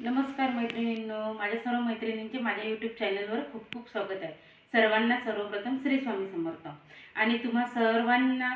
नमस्कार मैत्रिणींनो, माझ्या सर्व मैत्रिणींचे माझ्या यूट्यूब चॅनलवर खूप खूप स्वागत आहे. सर्वांना सर्वप्रथम श्री स्वामी समर्थ आणि तुम्हा सर्वांना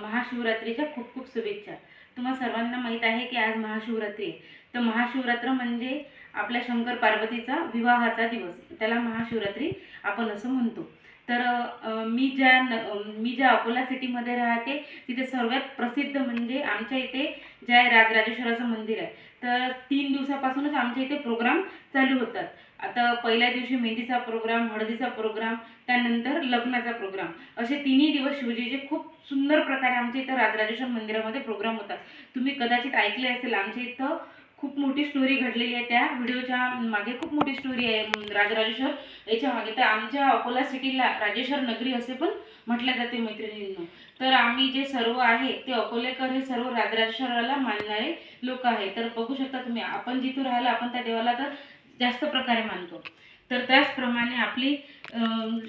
महाशिवरात्रीच्या खूप खूप शुभेच्छा. तुम्हा सर्वांना माहीत आहे की आज महाशिवरात्री आहे. तर महाशिवरात्र म्हणजे आपल्या शंकर पार्वतीचा विवाहाचा दिवस, त्याला महाशिवरात्री आपण असं म्हणतो. तर मी ज्या अकोला सिटीमध्ये राहते तिथे सर्वात प्रसिद्ध म्हणजे आमच्या इथे जे आहे राजराजेश्वराचं मंदिर आहे. तर 3 दिवसापासूनच आमच्या इथे प्रोग्राम चालू होतात. आता पहिल्या दिवशी मेहंदीचा प्रोग्राम, हळदीचा प्रोग्राम, त्यानंतर लग्नाचा प्रोग्राम, असे तिन्ही दिवस शिवजीचे खूप सुंदर प्रकारे आमच्या इथं राजराजेश्वर मंदिरामध्ये प्रोग्राम होतात. तुम्ही कदाचित ऐकले असेल, आमच्या इथं खूप मोठी स्टोरी घडलेली आहे. त्या व्हिडिओच्या मागे खूप मोठी स्टोरी आहे राजराजेश्वर याच्या मागे. तर आमच्या अकोला सिटीला राजेश्वर नगरी असे पण म्हटले जाते मैत्रिणींनो. तर आम्ही जे सर्व आहे ते अकोलेकर हे सर्व राजराजेश्वराला मानणारे लोक आहे. तर बघू शकता तुम्ही, आपण जिथं राहिलो आपण त्या देवाला तर जास्त प्रकारे मानतो. तर त्याचप्रमाणे आपली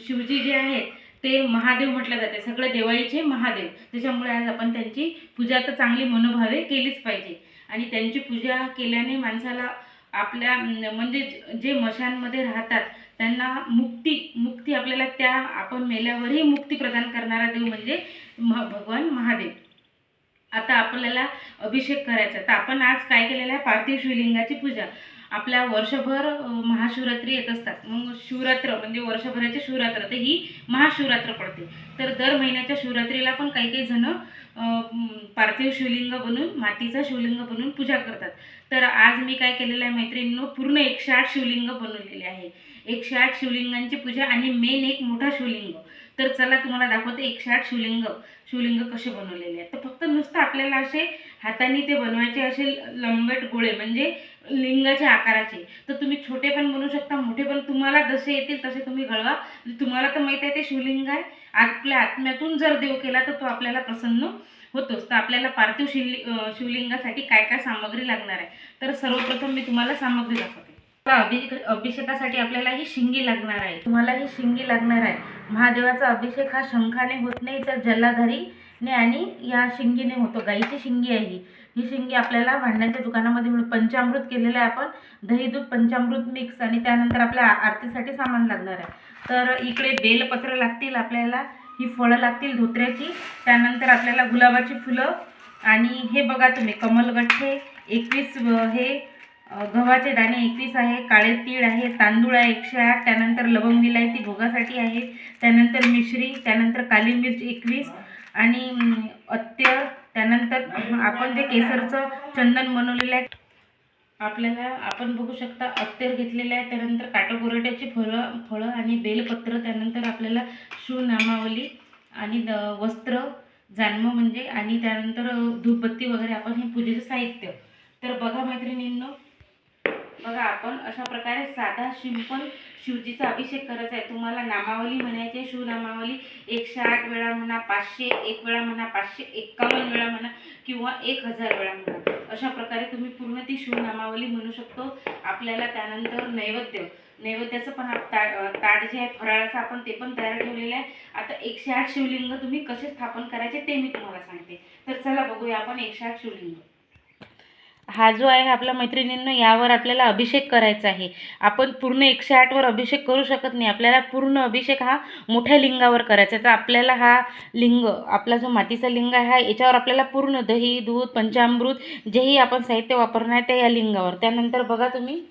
शिवजी जे आहे ते महादेव म्हटले जाते, सगळे देवाईचे महादेव. त्याच्यामुळे आज आपण त्यांची पूजा तर चांगली मनोभावे केलीच पाहिजे. आणि त्यांची पूजा केल्याने माणसाला आपल्या म्हणजे जे मशांमध्ये राहतात त्यांना मुक्ती आपल्याला त्या आपण मेल्यावरही मुक्ती प्रदान करणारा देव म्हणजे भगवान महादेव. आता आपल्याला अभिषेक करायचा, तर आपण आज काय केलेलं आहे, पार्थिव शिवलिंगाची पूजा. आपल्या वर्षभर महाशिवरात्री येत असतात. मग शिवरात्र म्हणजे वर्षभराची शिवरात्र, तर ही महाशिवरात्र पडते. तर दर महिन्याच्या शिवरात्रीला पण काही काही जण पार्थिव शिवलिंग बनवून, मातीचा शिवलिंग बनवून पूजा करतात. तर आज मी काय केलेलं आहे मैत्रिणींनो, पूर्ण 108 शिवलिंग बनवलेले आहे. 108 शिवलिंगांची पूजा आणि मेन एक मोठा शिवलिंग. तर चला तुम्हाला दाखवते 108 शिवलिंग कसे बनवलेले आहेत. तर फक्त नुसतं आपल्याला असे हाताने ते बनवायचे, असे लंबट गोळे म्हणजे लिंगाच्या आकाराचे. तर तुम्ही छोटे पण बनवू शकता, मोठे पण, तुम्हाला जसे येतील तसे तुम्ही घडवा. तुम्हाला तर माहीत आहे ते शिवलिंग आहे. आपल्या आत्म्यातून जर देव केला तर तो आपल्याला प्रसन्न होतोच. तर आपल्याला पार्थिव शिवलिंगासाठी काय काय सामग्री लागणार आहे, तर सर्वप्रथम मी तुम्हाला सामग्री दाखवते. अभिषेकासाठी आपल्याला ही शिंगी लागणार आहे. तुम्हाला ही शिंगी लागणार आहे. महादेवाचा अभिषेक हा शंखाने होत नाही, तर जलाधारीने आणि या शिंगीने होतो. गाईची शिंगी आहे ही शिंगी आपल्याला भांड्यांच्या दुकानामध्ये मिळून पंचामृत केलेलं आहे आपण, दही दूध पंचामृत मिक्स. आणि त्यानंतर आपल्या आरतीसाठी सामान लागणार आहे. तर इकडे बेलपत्र लागतील आपल्याला, ही फळं लागतील धोत्र्याची, त्यानंतर आपल्याला गुलाबाची फुलं, आणि हे बघा तुम्ही कमलगठ्ठे 21, हे गव्हाचे दाणे 21 आहे, काळे तीळ आहे, तांदूळ आहे 108, त्यानंतर लवंग विलायती भोगासाठी आहे, त्यानंतर मिश्री, त्यानंतर काली मिर्च 21 आणि अत्तर. त्यानंतर आपण जे केसरचं चंदन बनवलेलं आहे आपल्याला, आपण बघू शकता अत्तर घेतलेलं आहे. त्यानंतर काटोकोरट्याची फळं आणि बेलपत्र, त्यानंतर आपल्याला शिवनामावली आणि वस्त्र जान्म म्हणजे, आणि त्यानंतर धूपबत्ती वगैरे आपण हे पूजेचं साहित्य. तर बघा मैत्रिणींनो, बघा आपण अशा प्रकारे साधा सिंपल शिवजीचा अभिषेक करायचा आहे. तुम्हाला नामावली म्हणायची आहे, शिवनामावली 108 वेळा म्हणा, 501 वेळा म्हणा, 551 वेळा म्हणा, किंवा 1000 वेळा म्हणा. अशा प्रकारे तुम्ही पूर्ण ती शिवनामावली म्हणू शकतो. आपल्याला त्यानंतर नैवेद्याचं पण ताट जे आहे फराळाचं आपण ते पण तयार ठेवलेलं आहे. आता 108 शिवलिंग तुम्ही कसे स्थापन करायचे ते मी तुम्हाला सांगते. तर चला बघूया आपण 108 शिवलिंग. हा जो आहे आपला मैत्रिणींनो, यावर आपल्याला अभिषेक करायचा आहे. आपण पूर्ण 108 वर अभिषेक करू शकत नाही. आपल्याला पूर्ण अभिषेक हा मोठ्या लिंगावर करायचा. तर आपल्याला हा लिंग, आपला जो मातीचा लिंग आहे, याच्यावर आपल्याला पूर्ण दही दूध पंचामृत जेही आपण साहित्य वापरणार आहे ते या लिंगावर. त्यानंतर बघा तुम्ही,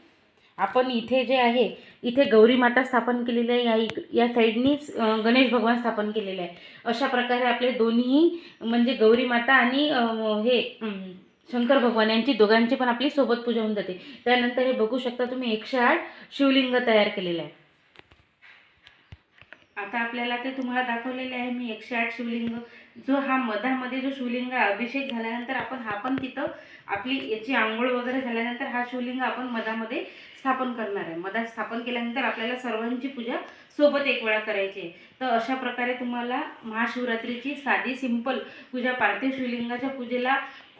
आपण इथे जे आहे, इथे गौरी माता स्थापन केलेली आहे, या साईडनी गणेश भगवान स्थापन केलेले आहे. अशा प्रकारे आपले दोन्ही म्हणजे गौरी माता आणि हे शंकर भगवान यांची दोघांची पण आपली सोबत पूजा होऊन जाते. त्यानंतर हे बघू शकता तुम्ही 108 शिवलिंग तयार केलेलं आहे. आता आपल्याला ते तुम्हाला दाखवलेले आहे मी 108 शिवलिंग. जो हा मधामध्ये जो शिवलिंग अभिषेक झाल्यानंतर हा पण तिथं आपली याची आंघोळ वगैरे झाल्यानंतर हा शिवलिंग आपण मधामध्ये स्थापन करणार आहे. मधात स्थापन केल्यानंतर आपल्याला सर्वांची पूजा सोबत एक वेळा करायची आहे. तर अशा प्रकारे तुम्हाला महाशिवरात्रीची साधी सिंपल पूजा, पार्थिव शिवलिंगाच्या पूजेला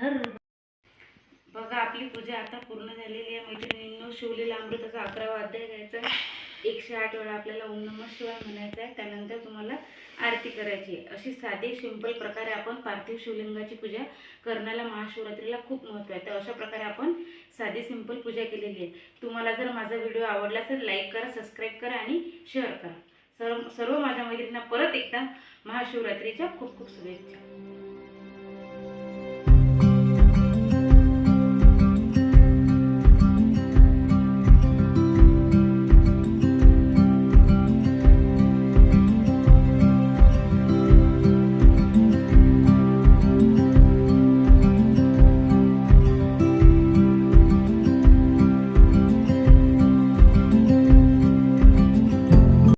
हर बघा आपली पूजा आता पूर्ण झालेली आहे मैत्रिणींनो. शिवलेला अमृताचा 11वा अध्याय घ्यायचा आहे. 108 वेळा आपल्याला ओम नमः शिवाय म्हणायचं आहे. त्यानंतर तुम्हाला आरती करायची आहे. अशी साधी सिंपल प्रकारे आपण पार्थिव शिवलिंगाची पूजा करण्याला महाशिवरात्रीला खूप महत्त्व आहे. तर अशा प्रकारे आपण साधी सिंपल पूजा केलेली आहे. तुम्हाला जर माझा व्हिडिओ आवडला तर लाईक करा, सबस्क्राईब करा आणि शेअर करा. सर्व माझ्या मैत्रिणींना परत एकदा महाशिवरात्रीच्या खूप खूप शुभेच्छा.